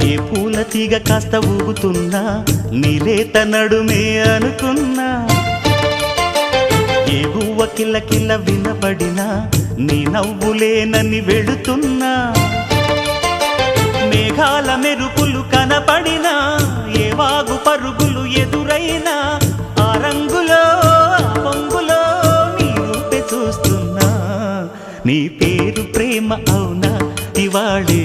ఏ పూల తీగ కాస్త ఊగుతున్నా నీలేత నడుమే అనుకున్నా, ఏ గువ్వ కిల్ల కిల్ల వినబడినా నీ నవ్వులేనని వెళుతున్నా, మేఘాల మెరుపులు కనపడినా ఏ వాగు పరుగులు ఎదురైనా ఆ రంగులో ఆ పొంగులో నీ రూపే చూస్తున్నా. నీ పేరు ప్రేమ అవునా ఇవాళే